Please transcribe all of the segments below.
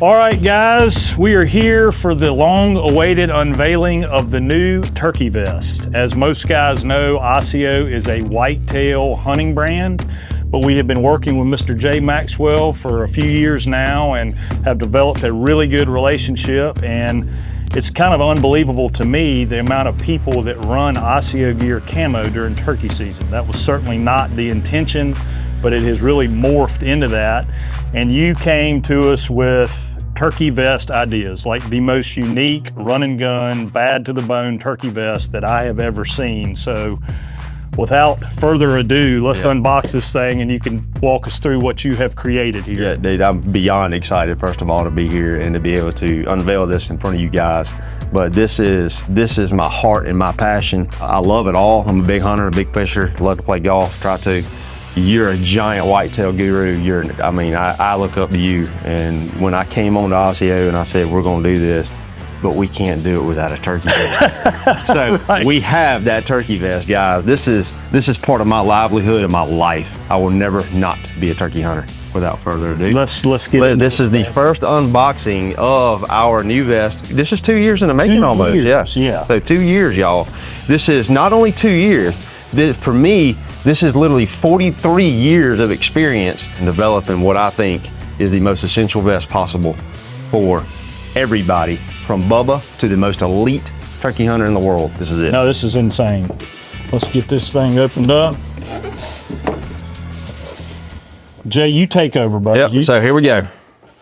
All right, guys, we are here for the long-awaited unveiling of the new Turkey Vest. As most guys know, ASIO is a whitetail hunting brand, but we have been working with Mr. Jay Maxwell for a few years now and have developed a really good relationship. And it's kind of unbelievable to me the amount of people that run ASIO gear camo during turkey season. That was certainly not the intention, but it has really morphed into that. And you came to us with turkey vest ideas, like the most unique run and gun, bad to the bone turkey vest that I have ever seen. So without further ado, let's unbox this thing and you can walk us through what you have created here. Yeah, dude, I'm beyond excited, first of all, to be here and to be able to unveil this in front of you guys. But this is my heart and my passion. I love it all. I'm a big hunter, a big fisher, love to play golf, try to. You're a giant whitetail guru. I look up to you. And when I came on to ASIO and I said, we're gonna do this, but we can't do it without a turkey vest. So right. We have that turkey vest, guys. This is part of my livelihood and my life. I will never not be a turkey hunter. Without further ado, let's get into this. Is the first unboxing of our new vest. This is 2 years in the making almost. Years, yeah. So 2 years, y'all. This is not only 2 years. For me, this is literally 43 years of experience in developing what I think is the most essential vest possible for everybody, from Bubba to the most elite turkey hunter in the world. This is it. No, this is insane. Let's get this thing opened up. Jay, you take over, buddy. Yep, so here we go.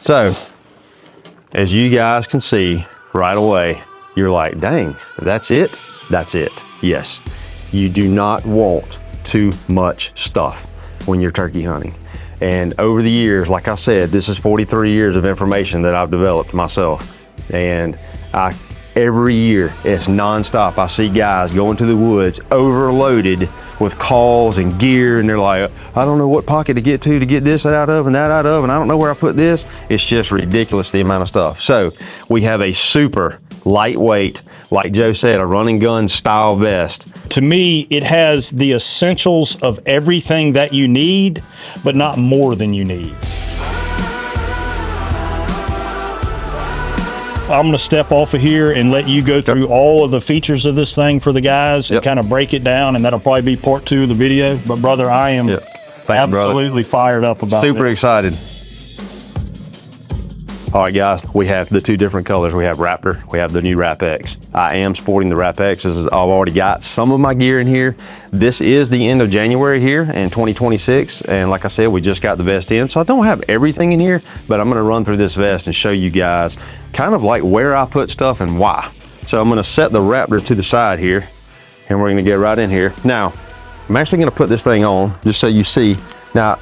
So, as you guys can see right away, you're like, dang, that's it? That's it, yes. You do not want too much stuff when you're turkey hunting. And over the years, like I said, this is 43 years of information that I've developed myself. And every year, it's nonstop. I see guys going to the woods overloaded with calls and gear, and they're like, I don't know what pocket to get this out of and that out of, and I don't know where I put this. It's just ridiculous, the amount of stuff. So we have a super lightweight, like Joe said, a run and gun style vest. To me, it has the essentials of everything that you need, but not more than you need. I'm gonna step off of here and let you go through all of the features of this thing for the guys and kind of break it down, and that'll probably be part 2 of the video. But brother, I am absolutely fired up about Super excited. All right, guys, we have the 2 different colors. We have Raptor, we have the new Rap X. I am sporting the Rap X. I've already got some of my gear in here. This is the end of January here in 2026. And like I said, we just got the vest in. So I don't have everything in here, but I'm gonna run through this vest and show you guys kind of like where I put stuff and why. So I'm gonna set the Raptor to the side here and we're gonna get right in here. Now, I'm actually gonna put this thing on just so you see. Now,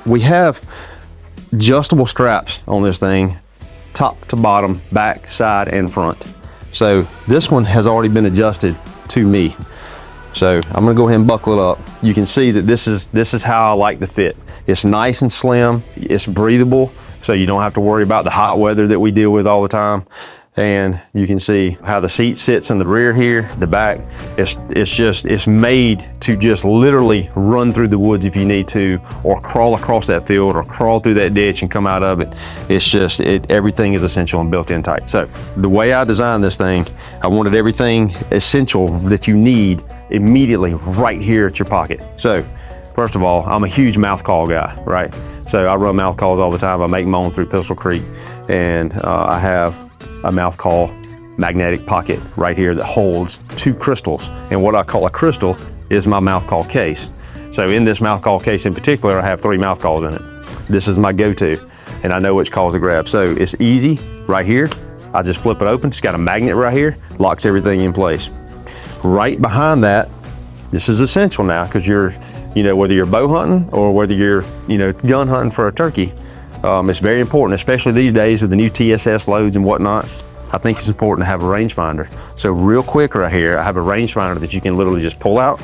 we have adjustable straps on this thing, top to bottom, back, side, and front. So this one has already been adjusted to me. So I'm gonna go ahead and buckle it up. You can see that this is how I like the fit. It's nice and slim, it's breathable, so you don't have to worry about the hot weather that we deal with all the time. And you can see how the seat sits in the rear here, the back. It's made to just literally run through the woods if you need to, or crawl across that field, or crawl through that ditch and come out of it. Everything is essential and built in tight. So the way I designed this thing, I wanted everything essential that you need immediately right here at your pocket. So first of all, I'm a huge mouth call guy, right? So I run mouth calls all the time. I make my own through Pistol Creek, and I have a mouth call magnetic pocket right here that holds 2 crystals. And what I call a crystal is my mouth call case. So in this mouth call case in particular, I have 3 mouth calls in it. This is my go-to, and I know which calls to grab. So it's easy right here. I just flip it open. It's got a magnet right here, locks everything in place. Right behind that, this is essential now, because you're, whether you're bow hunting or whether you're, gun hunting for a turkey, it's very important, especially these days with the new TSS loads and whatnot. I think it's important to have a rangefinder. So real quick right here, I have a rangefinder that you can literally just pull the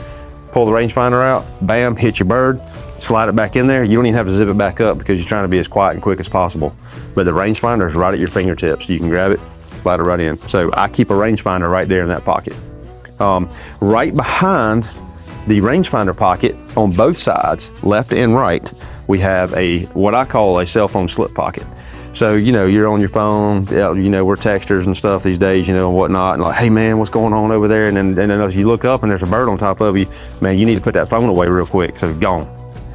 rangefinder out, bam, hit your bird, slide it back in there. You don't even have to zip it back up because you're trying to be as quiet and quick as possible. But the rangefinder is right at your fingertips. You can grab it, slide it right in. So I keep a rangefinder right there in that pocket. Right behind the rangefinder pocket on both sides, left and right, we have what I call a cell phone slip pocket. So, you know, you're on your phone, you know, we're texters and stuff these days, you know, and whatnot, and like, hey man, what's going on over there? And then as you look up and there's a bird on top of you, man, you need to put that phone away real quick, so it's gone.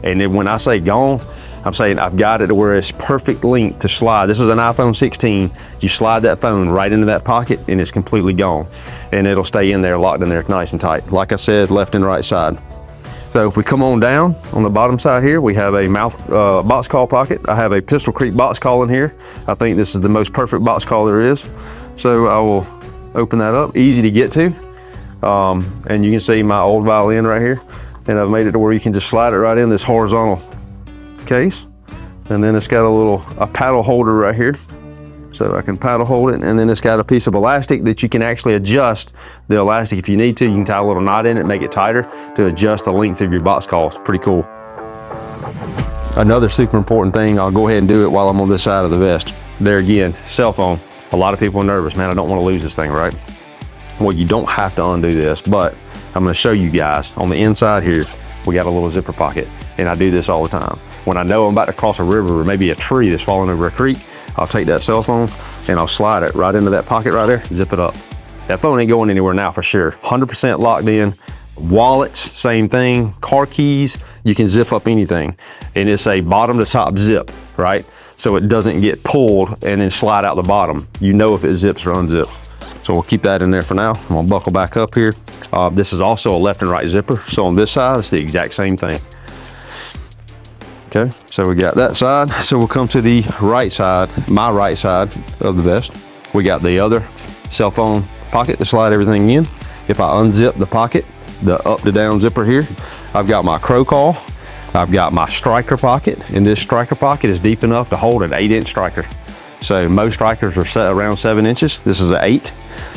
And then when I say gone, I'm saying I've got it to where it's perfect length to slide. This is an iPhone 16. You slide that phone right into that pocket and it's completely gone. And it'll stay in there, locked in there nice and tight. Like I said, left and right side. So if we come on down on the bottom side here, we have a box call pocket. I have a Pistol Creek box call in here. I think this is the most perfect box call there is. So I will open that up, easy to get to. And you can see my old violin right here. And I've made it to where you can just slide it right in this horizontal case. And then it's got a paddle holder right here. So I can paddle hold it, and then it's got a piece of elastic that you can actually adjust the elastic if you need to. You can tie a little knot in it, make it tighter to adjust the length of your box calls. Pretty cool. Another super important thing, I'll go ahead and do it while I'm on this side of the vest. There again, cell phone. A lot of people are nervous, man, I don't want to lose this thing, right? Well, you don't have to undo this, but I'm going to show you guys on the inside here, we got a little zipper pocket, and I do this all the time. When I know I'm about to cross a river or maybe a tree that's falling over a creek, I'll take that cell phone and I'll slide it right into that pocket right there, zip it up. That phone ain't going anywhere now for sure. 100% locked in. Wallets, same thing. Car keys, you can zip up anything. And it's a bottom to top zip, right? So it doesn't get pulled and then slide out the bottom. You know if it zips or unzips. So we'll keep that in there for now. I'm gonna buckle back up here. This is also a left and right zipper. So on this side, it's the exact same thing. Okay, so we got that side. So we'll come to the right side, my right side of the vest. We got the other cell phone pocket to slide everything in. If I unzip the pocket, the up to down zipper here, I've got my crow call. I've got my striker pocket, and this striker pocket is deep enough to hold an 8-inch striker. So most strikers are set around 7 inches. This is an 8,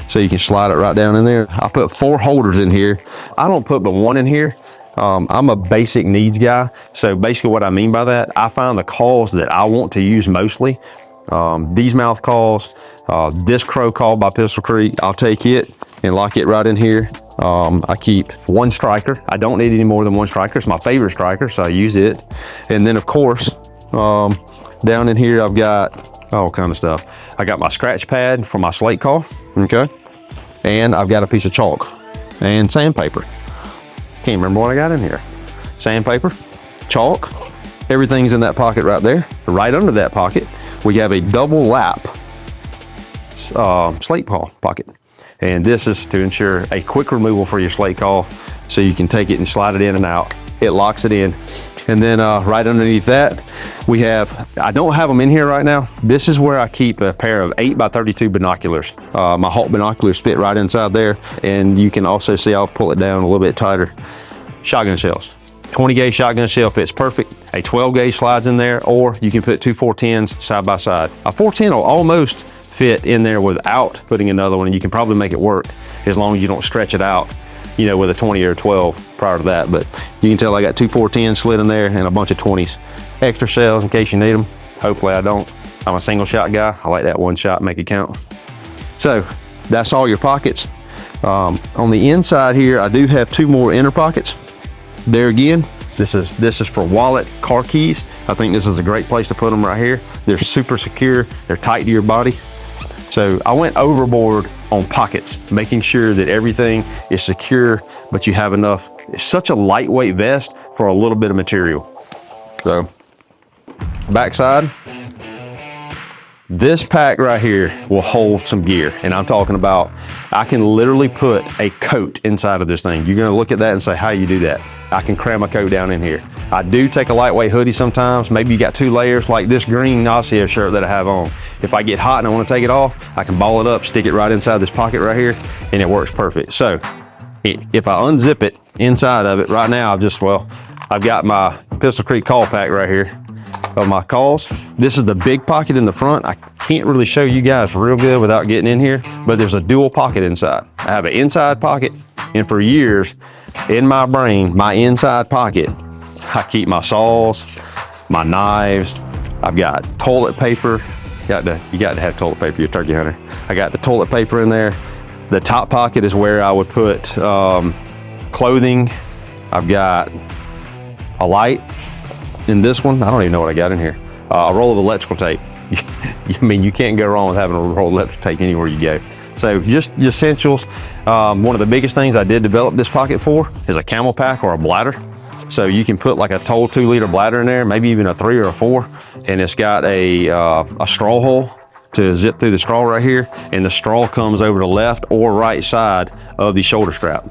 so you can slide it right down in there. I put 4 holders in here. I don't put but 1 in here. I'm a basic needs guy. So basically what I mean by that, I find the calls that I want to use mostly, these mouth calls, this crow call by Pistol Creek, I'll take it and lock it right in here. I keep 1 striker. I don't need any more than 1 striker. It's my favorite striker, so I use it. And then of course, down in here, I've got all kind of stuff. I got my scratch pad for my slate call, okay? And I've got a piece of chalk and sandpaper. Can't remember what I got in here. Sandpaper, chalk, everything's in that pocket right there. Right under that pocket, we have a double lap slate call pocket. And this is to ensure a quick removal for your slate call, so you can take it and slide it in and out. It locks it in. And then right underneath that, we have, I don't have them in here right now. This is where I keep a pair of 8x32 binoculars. My Hawk binoculars fit right inside there. And you can also see, I'll pull it down a little bit tighter. Shotgun shells. 20 gauge shotgun shell fits perfect. A 12 gauge slides in there, or you can put 2 410s side by side. A 410 will almost fit in there without putting another one, and you can probably make it work as long as you don't stretch it out, you know, with a 20 or a 12 prior to that. But you can tell I got 2 410s slid in there and a bunch of 20s. Extra shells in case you need them. Hopefully I don't. I'm a single shot guy. I like that 1 shot, make it count. So that's all your pockets. On the inside here, I do have 2 more inner pockets. There again, this is for wallet, car keys. I think this is a great place to put them right here. They're super secure. They're tight to your body. So I went overboard on pockets, making sure that everything is secure, but you have enough. It's such a lightweight vest for a little bit of material. So backside, this pack right here will hold some gear. And I'm talking about, I can literally put a coat inside of this thing. You're gonna look at that and say, how you do that? I can cram a coat down in here. I do take a lightweight hoodie sometimes. Maybe you got 2 layers, like this green ASIO shirt that I have on. If I get hot and I wanna take it off, I can ball it up, stick it right inside this pocket right here, and it works perfect. So if I unzip it inside of it right now, I've got my Pistol Creek call pack right here of my calls. This is the big pocket in the front. I can't really show you guys real good without getting in here, but there's a dual pocket inside. I have an inside pocket, and for years in my brain, my inside pocket, I keep my saws, my knives. I've got toilet paper. You got to have toilet paper, you're a turkey hunter. I got the toilet paper in there. The top pocket is where I would put clothing. I've got a light in this one. I don't even know what I got in here. A roll of electrical tape. I mean, you can't go wrong with having a roll electric tank anywhere you go. So just the essentials. One of the biggest things I did develop this pocket for is a camel pack or a bladder. So you can put like a total 2-liter bladder in there, maybe even a 3 or a 4, and it's got a straw hole to zip through the straw right here, and the straw comes over the left or right side of the shoulder strap.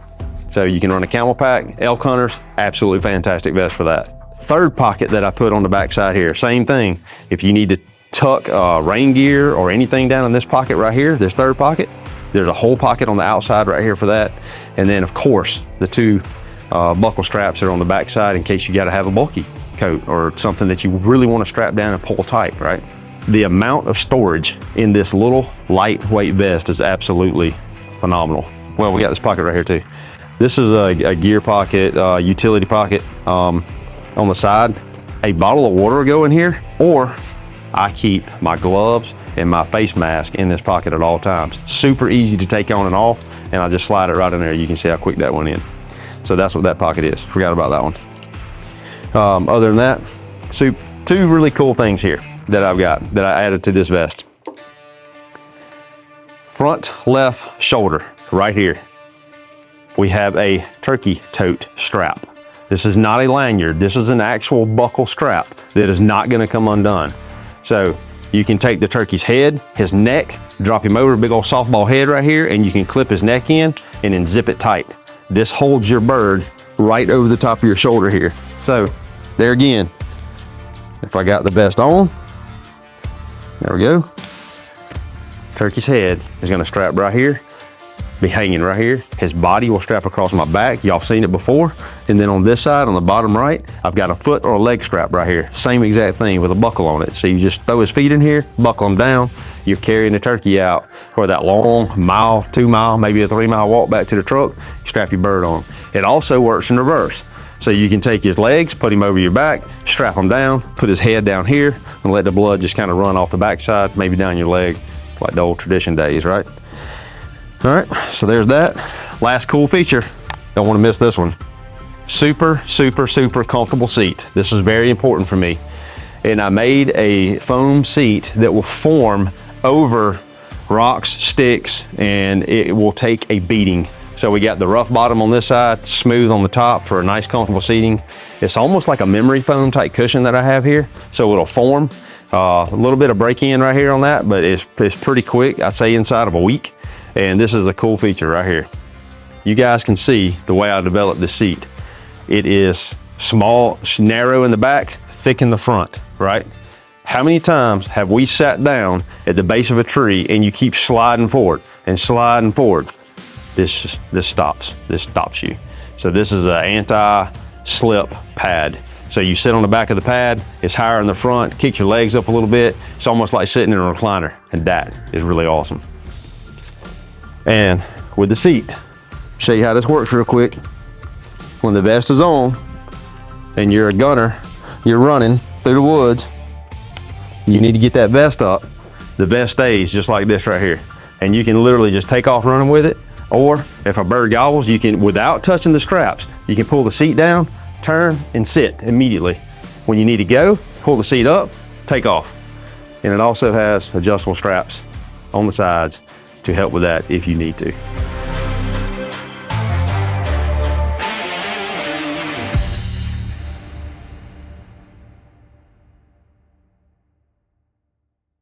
So you can run a camel pack, elk hunters, absolutely fantastic vest for that. Third pocket that I put on the back side here, same thing. If you need to tuck rain gear or anything down in this pocket right here, this third pocket, there's a whole pocket on the outside right here for that. And then of course, the 2 buckle straps are on the back side in case you gotta have a bulky coat or something that you really wanna strap down and pull tight, right? The amount of storage in this little lightweight vest is absolutely phenomenal. Well, we got this pocket right here too. This is a gear pocket, utility pocket on the side. A bottle of water will go in here, or I keep my gloves and my face mask in this pocket at all times. Super easy to take on and off, and I just slide it right in there. You can see how quick that went in. So that's what that pocket is. Forgot about that one. Other than that, 2 really cool things here that I've got that I added to this vest. Front left shoulder, right here, we have a turkey tote strap. This is not a lanyard. This is an actual buckle strap that is not gonna come undone. So you can take the turkey's head, his neck, drop him over a big old softball head right here, and you can clip his neck in and then zip it tight. This holds your bird right over the top of your shoulder here. So there again, if I got the vest on, there we go. Turkey's head is gonna strap right here, be hanging right here. His body will strap across my back. Y'all seen it before. And then on this side, on the bottom right, I've got a foot or a leg strap right here. Same exact thing with a buckle on it. So you just throw his feet in here, buckle them down. You're carrying the turkey out for that long mile, 2 mile, maybe a 3 mile walk back to the truck. You strap your bird on. It also works in reverse. So you can take his legs, put him over your back, strap him down, put his head down here, and let the blood just kind of run off the backside, maybe down your leg, like the old tradition days, right? All right, so there's that. Last cool feature, don't want to miss this one. Super, super, super comfortable seat. This is very important for me. And I made a foam seat that will form over rocks, sticks, and it will take a beating. So we got the rough bottom on this side, smooth on the top for a nice comfortable seating. It's almost like a memory foam type cushion that I have here. So it'll form. A little bit of break-in right here on that, but it's pretty quick. I'd say inside of a week. And this is a cool feature right here. You guys can see the way I developed this seat. It is small, narrow in the back, thick in the front, right? How many times have we sat down at the base of a tree and you keep sliding forward and sliding forward? This stops you. So this is an anti-slip pad. So you sit on the back of the pad, it's higher in the front, kick your legs up a little bit. It's almost like sitting in a recliner, and that is really awesome. And with the seat, show you how this works real quick. When the vest is on and you're a gunner, you're running through the woods, you need to get that vest up. The vest stays just like this right here. And you can literally just take off running with it. Or if a bird gobbles, you can, without touching the straps, you can pull the seat down, turn, and sit immediately. When you need to go, pull the seat up, take off. And it also has adjustable straps on the sides to help with that if you need to.